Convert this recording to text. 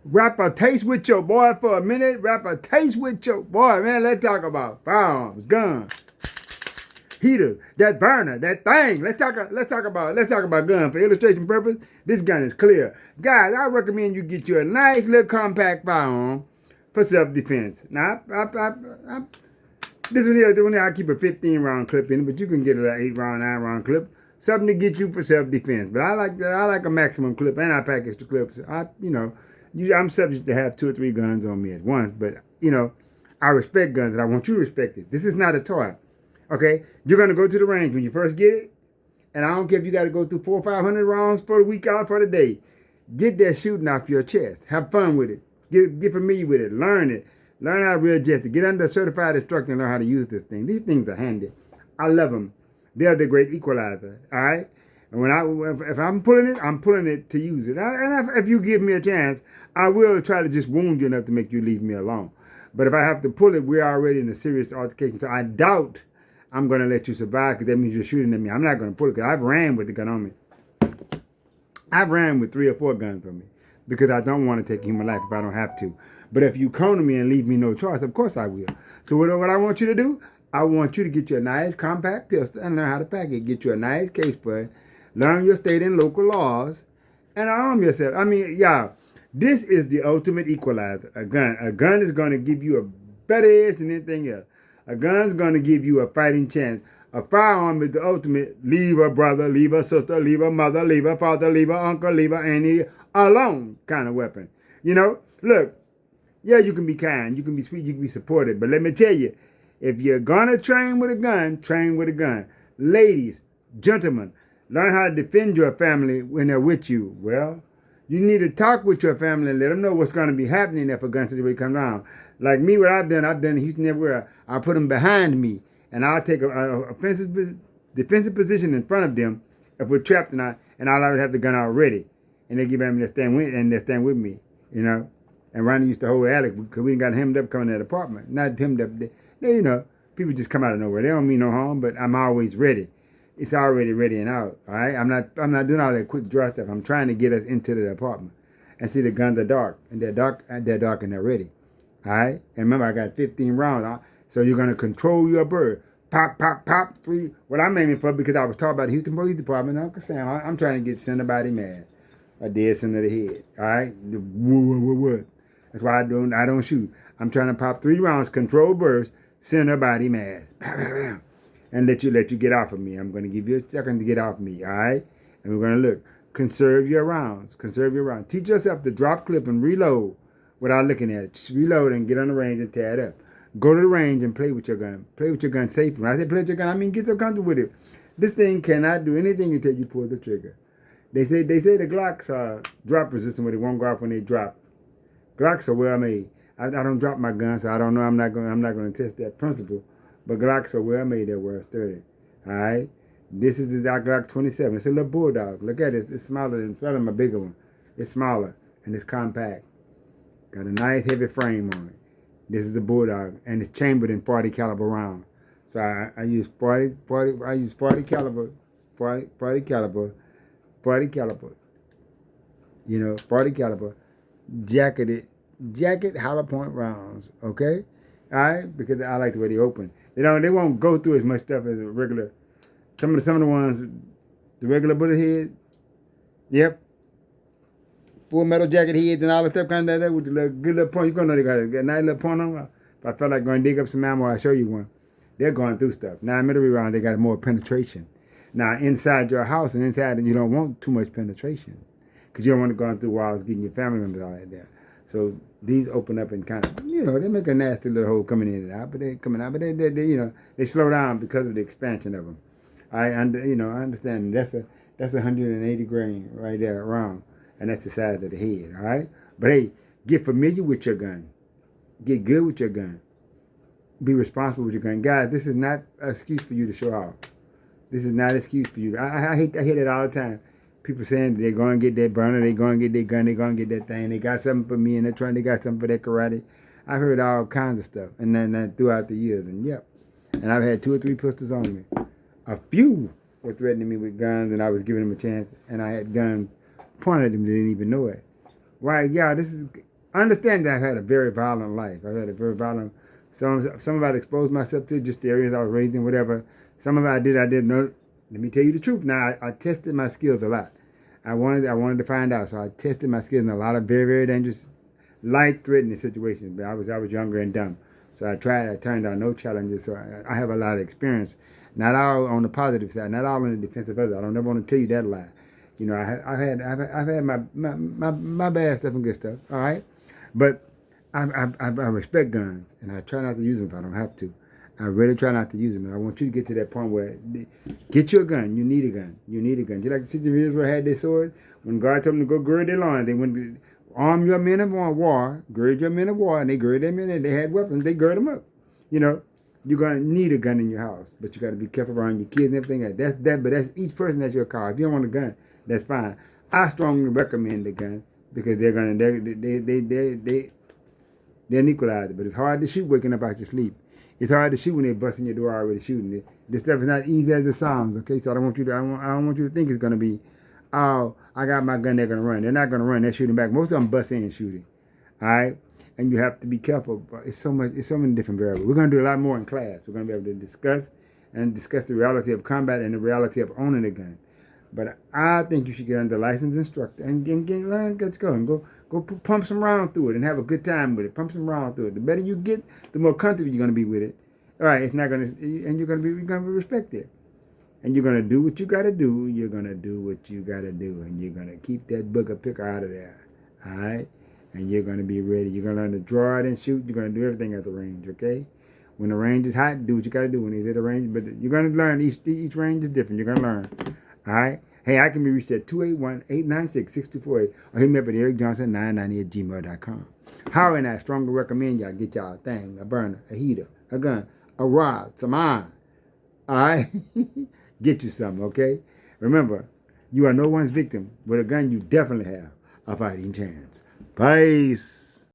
Wrap a taste with your boy for a minute. Wrap a taste with your boy, man. Let's talk about firearms, guns, heaters, that burner, that thing. Let's talk about gun for illustration purpose. This gun is clear, guys. I recommend you get you a nice little compact firearm for self defense. Now, this one here, I keep a 15 round clip in it, but you can get an 8 round, 9 round clip. Something to get you for self defense. But I like that. I like a maximum clip, and I package the clips. I'm subject to have 2 or 3 guns on me at once, but I respect guns, and I want you to respect it. This is not a toy. Okay, you're gonna go to the range when you first get it, and I don't care if you got to go through 400 or 500 rounds for the week out for the day. Get that shooting off your chest. Have fun with it. Get familiar with it. Learn it. Learn how to readjust it. Get under a certified instructor and learn how to use this thing. These things are handy. I love them. They're the great equalizer. All right. And if I'm pulling it to use it. And if you give me a chance, I will try to just wound you enough to make you leave me alone. But if I have to pull it, we're already in a serious altercation. So I doubt I'm going to let you survive because that means you're shooting at me. I'm not going to pull it because I've ran with the gun on me. I've ran with 3 or 4 guns on me because I don't want to take human life if I don't have to. But if you come to me and leave me no choice, of course I will. So what I want you to do, I want you to get you a nice compact pistol and learn how to pack it. Get you a nice case for it. Learn your state and local laws and arm yourself. I mean, y'all, this is the ultimate equalizer. A gun is going to give you a better edge than anything else. A gun's going to give you a fighting chance. A firearm is the ultimate leave a brother, leave a sister, leave a mother, leave a father, leave a uncle, leave a auntie alone kind of weapon. Look, yeah, you can be kind, you can be sweet, you can be supportive. But let me tell you, if you're going to train with a gun, train with a gun. Ladies, gentlemen, learn how to defend your family when they're with you. Well, you need to talk with your family and let them know what's going to be happening if a gun situation comes around. Like me, what I've done in Houston everywhere, I put them behind me, and I'll take a defensive position in front of them if we're trapped, and I'll always have the gun out ready, and they give me to stand with me, And Ronnie used to hold Alec because we got hemmed up coming to that apartment. Not hemmed up. People just come out of nowhere. They don't mean no harm, but I'm always ready. It's already ready and out. All right, I'm not doing all that quick draw stuff. I'm trying to get us into the apartment, and see the guns are dark, and they're dark, and they're ready. All right, and remember I got 15 rounds. So you're gonna control your bird. Pop, pop, pop. 3. What I'm aiming for, because I was talking about the Houston Police Department, Uncle Sam. I'm trying to get somebody mad, a dead center of the head. All right, what? That's why I don't shoot. I'm trying to pop 3 rounds, control burst, send her body mad, and let you get off of me. I'm going to give you a second to get off me, all right? And we're going to look. Conserve your rounds. Teach yourself to drop, clip, and reload without looking at it. Just reload and get on the range and tear it up. Go to the range and play with your gun. Play with your gun safely. When I say play with your gun, I mean get so comfortable with it. This thing cannot do anything until you pull the trigger. They say the Glocks are drop resistant, where they won't go off when they drop. Glocks are well made. I don't drop my gun, so I don't know. I'm not going to test that principle. But Glocks are well made. They're well sturdy. All right. This is the Glock 27. It's a little bulldog. Look at it. It's smaller than my bigger one. It's smaller and it's compact. Got a nice heavy frame on it. This is the bulldog, and it's chambered in 40 caliber round. So I use 40 caliber, 40 caliber, 40 caliber. 40 caliber. Jacket hollow point rounds, okay? All right, because I like the way they open. They won't go through as much stuff as a regular. Some of the ones, the regular bullet head, yep, full metal jacket heads and all the stuff kind of that with the good little point. You gonna know they got a nice little point on them. If I felt like going to dig up some ammo, I'll show you one. They're going through stuff. 9mm round, they got more penetration. Now inside your house and inside, you don't want too much penetration, because you don't want to go through walls getting your family members all like that. So these open up and kind of, they make a nasty little hole coming in and out, but they coming out, but they slow down because of the expansion of them. I understand that's a 180 grain right there around, and that's the size of the head. All right, but hey, get familiar with your gun, get good with your gun, be responsible with your gun, guys. This is not an excuse for you to show off. This is not an excuse for you. I hear it all the time. People saying they're going to get that burner, they're going to get their gun, they're going to get that thing. They got something for me, and they got something for their karate. I've heard all kinds of stuff, and then throughout the years, and yep. And I've had 2 or 3 pistols on me. A few were threatening me with guns, and I was giving them a chance, and I had guns pointed at them. They didn't even know it. Right, yeah, this is understand that I've had a very violent life. I've had a very violent. Some of it I exposed myself to, just the areas I was raised in, whatever. Some of it I didn't know. Let me tell you the truth. Now I tested my skills a lot. I wanted to find out, so I tested my skills in a lot of very, very dangerous, life-threatening situations. But I was younger and dumb, so I tried. I turned down no challenges. So I have a lot of experience. Not all on the positive side, not all on the defensive side. I don't ever want to tell you that lie. You know, I've had my bad stuff and good stuff. All right, but I respect guns, and I try not to use them if I don't have to. I really try not to use them. And I want you to get to that point where get your gun. You need a gun. You need a gun. Just like the city of Israel had their swords. When God told them to go gird their loins, they went to arm your men of war, gird your men of war, and they gird their men, and they had weapons. They gird them up. You know, you're gonna need a gun in your house, but you got to be careful around your kids and everything. But that's each person. That's your call. If you don't want a gun, that's fine. I strongly recommend the gun because they're an equalizer. But it's hard to shoot waking up out your sleep. It's hard to shoot when they're busting your door already shooting it. This stuff is not easy as it sounds. Okay, so I don't want you to. I don't want you to think it's gonna be, oh, I got my gun. They're gonna run. They're not gonna run. They're shooting back. Most of them bust in and shooting. All right, and you have to be careful. It's so much. It's so many different variables. We're gonna do a lot more in class. We're gonna be able to discuss the reality of combat and the reality of owning a gun. But I think you should get under licensed instructor and learn. Let's go and go pump some round through it and have a good time with it. Pump some round through it. The better you get, the more comfortable you're gonna be with it. All right, it's not gonna, and you're gonna be respected, and you're gonna do what you gotta do. You're gonna do what you gotta do, and you're gonna keep that booger picker out of there. All right, and you're gonna be ready. You're gonna learn to draw it and shoot. You're gonna do everything at the range. Okay. When the range is hot, do what you gotta do when it's at the range. But you're gonna learn. Each range is different. You're gonna learn. All right. Hey, I can be reached at 281-896-6248 or hit me up at ericjohnson990@gmail.com. How and I strongly recommend y'all get y'all a thing, a burner, a heater, a gun, a rod, some iron. All right? Get you something, okay? Remember, you are no one's victim. With a gun, you definitely have a fighting chance. Peace.